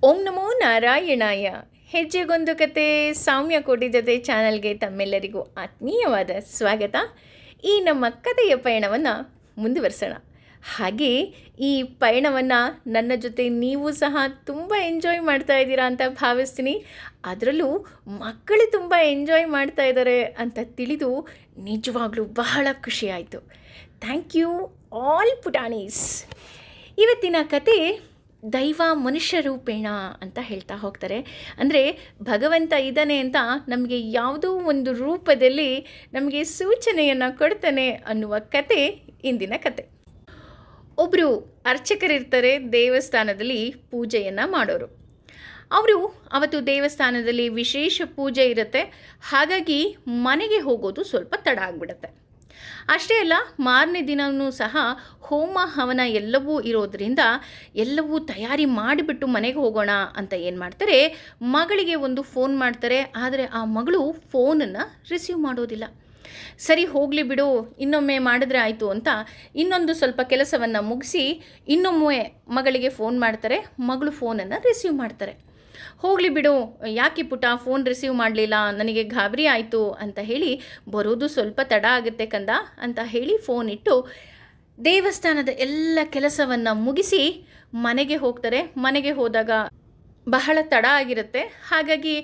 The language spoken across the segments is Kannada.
ಓಂ ನಮೋ ನಾರಾಯಣಾಯ. ಹೆಜ್ಜೆಗೊಂದು ಕತೆ ಸೌಮ್ಯ ಕೋಟಿ ಜೊತೆ ಚಾನಲ್ಗೆ ತಮ್ಮೆಲ್ಲರಿಗೂ ಆತ್ಮೀಯವಾದ ಸ್ವಾಗತ. ಈ ನಮ್ಮ ಕಥೆಯ ಪಯಣವನ್ನು ಮುಂದುವರಿಸೋಣ. ಹಾಗೆ ಈ ಪಯಣವನ್ನು ನನ್ನ ಜೊತೆ ನೀವು ಸಹ ತುಂಬ ಎಂಜಾಯ್ ಮಾಡ್ತಾ ಇದ್ದೀರಾ ಅಂತ ಭಾವಿಸ್ತೀನಿ. ಅದರಲ್ಲೂ ಮಕ್ಕಳು ತುಂಬ ಎಂಜಾಯ್ ಮಾಡ್ತಾ ಇದ್ದಾರೆ ಅಂತ ತಿಳಿದು ನಿಜವಾಗ್ಲೂ ಬಹಳ ಖುಷಿ ಆಯಿತು. ಥ್ಯಾಂಕ್ ಯು ಆಲ್ ಪುಟಾಣೀಸ್. ಇವತ್ತಿನ ಕತೆ ದೈವ ಮನುಷ್ಯ ರೂಪೇಣ ಅಂತ ಹೇಳ್ತಾ ಹೋಗ್ತಾರೆ. ಅಂದರೆ ಭಗವಂತ ಇದ್ದಾನೆ ಅಂತ ನಮಗೆ ಯಾವುದೋ ಒಂದು ರೂಪದಲ್ಲಿ ನಮಗೆ ಸೂಚನೆಯನ್ನು ಕೊಡ್ತಾನೆ ಅನ್ನುವ ಕತೆ ಇಂದಿನ ಕತೆ. ಒಬ್ಬರು ಅರ್ಚಕರಿರ್ತಾರೆ, ದೇವಸ್ಥಾನದಲ್ಲಿ ಪೂಜೆಯನ್ನು ಮಾಡೋರು. ಅವರು ಅವತ್ತು ದೇವಸ್ಥಾನದಲ್ಲಿ ವಿಶೇಷ ಪೂಜೆ ಇರುತ್ತೆ, ಹಾಗಾಗಿ ಮನೆಗೆ ಹೋಗೋದು ಸ್ವಲ್ಪ ತಡ ಆಗಿಬಿಡುತ್ತೆ. ಅಷ್ಟೇ ಅಲ್ಲ, ಮಾರನೇ ದಿನವೂ ಸಹ ಹೋಮ ಹವನ ಎಲ್ಲವೂ ಇರೋದರಿಂದ ಎಲ್ಲವೂ ತಯಾರಿ ಮಾಡಿಬಿಟ್ಟು ಮನೆಗೆ ಹೋಗೋಣ ಅಂತ ಏನು ಮಾಡ್ತಾರೆ, ಮಗಳಿಗೆ ಒಂದು ಫೋನ್ ಮಾಡ್ತಾರೆ. ಆದರೆ ಆ ಮಗಳು ಫೋನನ್ನು ರಿಸೀವ್ ಮಾಡೋದಿಲ್ಲ. ಸರಿ ಹೋಗಲಿ ಬಿಡು, ಇನ್ನೊಮ್ಮೆ ಮಾಡಿದ್ರೆ ಆಯಿತು ಅಂತ ಇನ್ನೊಂದು ಸ್ವಲ್ಪ ಕೆಲಸವನ್ನು ಮುಗಿಸಿ ಇನ್ನೊಮ್ಮೆ ಮಗಳಿಗೆ ಫೋನ್ ಮಾಡ್ತಾರೆ. ಮಗಳು ಫೋನನ್ನು ರಿಸೀವ್ ಮಾಡ್ತಾರೆ. ಹೋಗಲಿ ಬಿಡು, ಯಾಕೆ ಪುಟ ಫೋನ್ ರಿಸೀವ್ ಮಾಡಲಿಲ್ಲ, ನನಗೆ ಗಾಬರಿ ಆಯಿತು ಅಂತ ಹೇಳಿ, ಬರೋದು ಸ್ವಲ್ಪ ತಡ ಆಗುತ್ತೆ ಕಂದ ಅಂತ ಹೇಳಿ ಫೋನ್ ಇಟ್ಟು ದೇವಸ್ಥಾನದ ಎಲ್ಲ ಕೆಲಸವನ್ನು ಮುಗಿಸಿ ಮನೆಗೆ ಹೋಗ್ತಾರೆ. ಮನೆಗೆ ಹೋದಾಗ ಬಹಳ ತಡ ಆಗಿರುತ್ತೆ, ಹಾಗಾಗಿ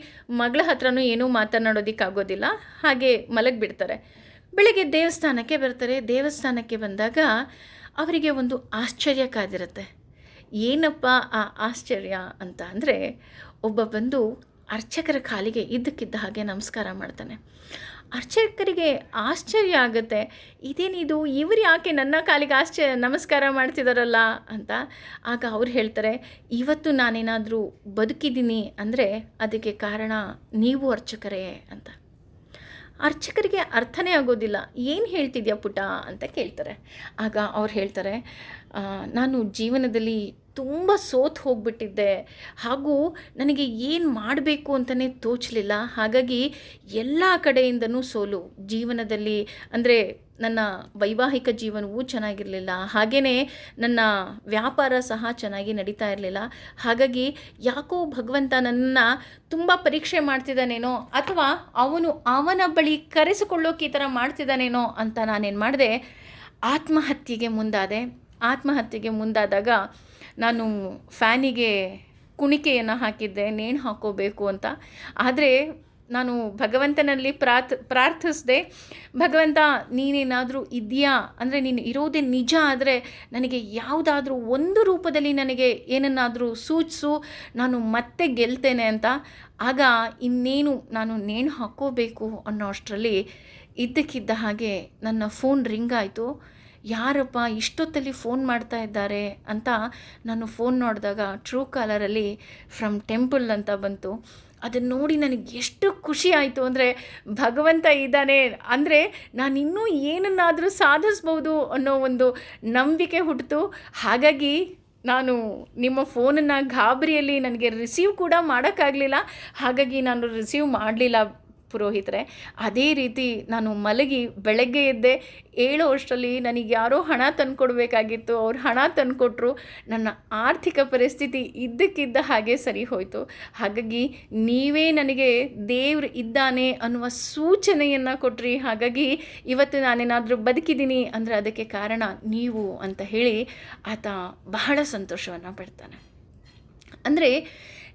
ಮಗಳ ಹತ್ರನೂ ಏನೂ ಮಾತನಾಡೋದಕ್ಕಾಗೋದಿಲ್ಲ, ಹಾಗೆ ಮಲಗಿಬಿಡ್ತಾರೆ. ಬೆಳಗ್ಗೆ ದೇವಸ್ಥಾನಕ್ಕೆ ಬರ್ತಾರೆ. ದೇವಸ್ಥಾನಕ್ಕೆ ಬಂದಾಗ ಅವರಿಗೆ ಒಂದು ಆಶ್ಚರ್ಯ ಕಾದಿರುತ್ತೆ. ಏನಪ್ಪ ಆ ಆಶ್ಚರ್ಯ ಅಂತ ಅಂದರೆ, ಒಬ್ಬ ಬಂದು ಅರ್ಚಕರ ಕಾಲಿಗೆ ಇದ್ದಕ್ಕಿದ್ದ ಹಾಗೆ ನಮಸ್ಕಾರ ಮಾಡ್ತಾನೆ. ಅರ್ಚಕರಿಗೆ ಆಶ್ಚರ್ಯ ಆಗುತ್ತೆ, ಇದೇನಿದು, ಇವರು ಯಾಕೆ ನನ್ನ ಕಾಲಿಗೆ ನಮಸ್ಕಾರ ಮಾಡ್ತಿದ್ದಾರಲ್ಲ ಅಂತ. ಆಗ ಅವ್ರು ಹೇಳ್ತಾರೆ, ಇವತ್ತು ನಾನೇನಾದರೂ ಬದುಕಿದ್ದೀನಿ ಅಂದರೆ ಅದಕ್ಕೆ ಕಾರಣ ನೀವು ಅರ್ಚಕರೇ ಅಂತ. ಅರ್ಚಕರಿಗೆ ಅರ್ಥನೇ ಆಗೋದಿಲ್ಲ. ಏನು ಹೇಳ್ತಿದ್ಯಾ ಪುಟ ಅಂತ ಕೇಳ್ತಾರೆ. ಆಗ ಅವ್ರು ಹೇಳ್ತಾರೆ, ನಾನು ಜೀವನದಲ್ಲಿ ತುಂಬ ಸೋತು ಹೋಗಿಬಿಟ್ಟಿದ್ದೆ, ಹಾಗೂ ನನಗೆ ಏನು ಮಾಡಬೇಕು ಅಂತಲೇ ತೋಚಲಿಲ್ಲ. ಹಾಗಾಗಿ ಎಲ್ಲ ಕಡೆಯಿಂದನೂ ಸೋಲು ಜೀವನದಲ್ಲಿ. ಅಂದರೆ ನನ್ನ ವೈವಾಹಿಕ ಜೀವನವೂ ಚೆನ್ನಾಗಿರಲಿಲ್ಲ, ಹಾಗೆಯೇ ನನ್ನ ವ್ಯಾಪಾರ ಸಹ ಚೆನ್ನಾಗಿ ನಡೀತಾ ಇರಲಿಲ್ಲ. ಹಾಗಾಗಿ ಯಾಕೋ ಭಗವಂತ ನನ್ನನ್ನು ತುಂಬ ಪರೀಕ್ಷೆ ಮಾಡ್ತಿದ್ದಾನೇನೋ, ಅಥವಾ ಅವನ ಬಳಿ ಕರೆಸಿಕೊಳ್ಳೋಕೆ ಈ ಥರ ಮಾಡ್ತಿದ್ದಾನೇನೋ ಅಂತ ನಾನೇನು ಮಾಡಿದೆ, ಆತ್ಮಹತ್ಯೆಗೆ ಮುಂದಾದಾಗ ನಾನು ಫ್ಯಾನಿಗೆ ಕುಣಿಕೆಯನ್ನು ಹಾಕಿದ್ದೆ, ನೇಣು ಹಾಕೋಬೇಕು ಅಂತ. ಆದರೆ ನಾನು ಭಗವಂತನಲ್ಲಿ ಪ್ರಾರ್ಥಿಸಿದೆ, ಭಗವಂತ ನೀನೇನಾದರೂ ಇದೆಯಾ, ಅಂದರೆ ನೀನು ಇರೋದೇ ನಿಜ ಆದರೆ ನನಗೆ ಯಾವುದಾದ್ರೂ ಒಂದು ರೂಪದಲ್ಲಿ ನನಗೆ ಏನನ್ನಾದರೂ ಸೂಚಿಸು, ನಾನು ಮತ್ತೆ ಗೆಲ್ತೇನೆ ಅಂತ. ಆಗ ಇನ್ನೇನು ನಾನು ನೇಣು ಹಾಕೋಬೇಕು ಅನ್ನೋ ಅಷ್ಟರಲ್ಲಿ ಇದ್ದಕ್ಕಿದ್ದ ಹಾಗೆ ನನ್ನ ಫೋನ್ ರಿಂಗ್ ಆಯಿತು. ಯಾರಪ್ಪ ಇಷ್ಟೊತ್ತಲ್ಲಿ ಫೋನ್ ಮಾಡ್ತಾ ಇದ್ದಾರೆ ಅಂತ ನಾನು ಫೋನ್ ನೋಡಿದಾಗ ಟ್ರೂ ಕಾಲರಲ್ಲಿ ಫ್ರಮ್ ಟೆಂಪಲ್ ಅಂತ ಬಂತು. ಅದನ್ನು ನೋಡಿ ನನಗೆ ಎಷ್ಟು ಖುಷಿ ಆಯಿತು ಅಂದರೆ, ಭಗವಂತ ಇದ್ದಾನೆ ಅಂದರೆ ನಾನಿನ್ನೂ ಏನನ್ನಾದರೂ ಸಾಧಿಸ್ಬೋದು ಅನ್ನೋ ಒಂದು ನಂಬಿಕೆ ಹುಟ್ಟಿತು. ಹಾಗಾಗಿ ನಾನು ನಿಮ್ಮ ಫೋನನ್ನು ಗಾಬರಿಯಲ್ಲಿ ನನಗೆ ರಿಸೀವ್ ಕೂಡ ಮಾಡೋಕ್ಕಾಗಲಿಲ್ಲ, ಹಾಗಾಗಿ ನಾನು ರಿಸೀವ್ ಮಾಡಲಿಲ್ಲ ಪುರೋಹಿತರೆ. ಅದೇ ರೀತಿ ನಾನು ಮಲಗಿ ಬೆಳಗ್ಗೆ ಎದ್ದೆ, ಏಳೋ ಅಷ್ಟರಲ್ಲಿ ನನಗೆ ಯಾರೋ ಹಣ ತಂದುಕೊಡ್ಬೇಕಾಗಿತ್ತು, ಅವ್ರು ಹಣ ತಂದುಕೊಟ್ರು. ನನ್ನ ಆರ್ಥಿಕ ಪರಿಸ್ಥಿತಿ ಇದ್ದಕ್ಕಿದ್ದ ಹಾಗೆ ಸರಿ ಹೋಯಿತು. ಹಾಗಾಗಿ ನೀವೇ ನನಗೆ ದೇವ್ರು ಇದ್ದಾನೆ ಅನ್ನುವ ಸೂಚನೆಯನ್ನು ಕೊಟ್ರಿ, ಹಾಗಾಗಿ ಇವತ್ತು ನಾನೇನಾದರೂ ಬದುಕಿದ್ದೀನಿ ಅಂದರೆ ಅದಕ್ಕೆ ಕಾರಣ ನೀವು ಅಂತ ಹೇಳಿ ಆತ ಬಹಳ ಸಂತೋಷವನ್ನು ಪಡ್ತಾನೆ. ಅಂದರೆ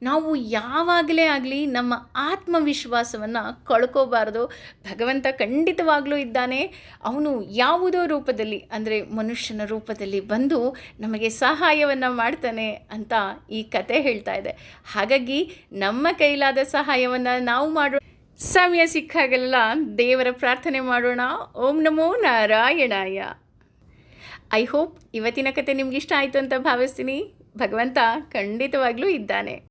ನಾವು ಯಾವಾಗಲೇ ಆಗಲಿ ನಮ್ಮ ಆತ್ಮವಿಶ್ವಾಸವನ್ನು ಕಳ್ಕೋಬಾರ್ದು. ಭಗವಂತ ಖಂಡಿತವಾಗ್ಲೂ ಇದ್ದಾನೆ. ಅವನು ಯಾವುದೋ ರೂಪದಲ್ಲಿ, ಅಂದರೆ ಮನುಷ್ಯನ ರೂಪದಲ್ಲಿ ಬಂದು ನಮಗೆ ಸಹಾಯವನ್ನು ಮಾಡ್ತಾನೆ ಅಂತ ಈ ಕತೆ ಹೇಳ್ತಾ ಇದೆ. ಹಾಗಾಗಿ ನಮ್ಮ ಕೈಲಾದ ಸಹಾಯವನ್ನು ನಾವು ಮಾಡೋಣ. ಸಮಯ ಸಿಕ್ಕಾಗೆಲ್ಲ ದೇವರ ಪ್ರಾರ್ಥನೆ ಮಾಡೋಣ. ಓಂ ನಮೋ ನಾರಾಯಣಾಯ. ಐ ಹೋಪ್ ಇವತ್ತಿನ ಕತೆ ನಿಮ್ಗೆ ಇಷ್ಟ ಆಯಿತು ಅಂತ ಭಾವಿಸ್ತೀನಿ. ಭಗವಂತ ಖಂಡಿತವಾಗ್ಲೂ ಇದ್ದಾನೆ.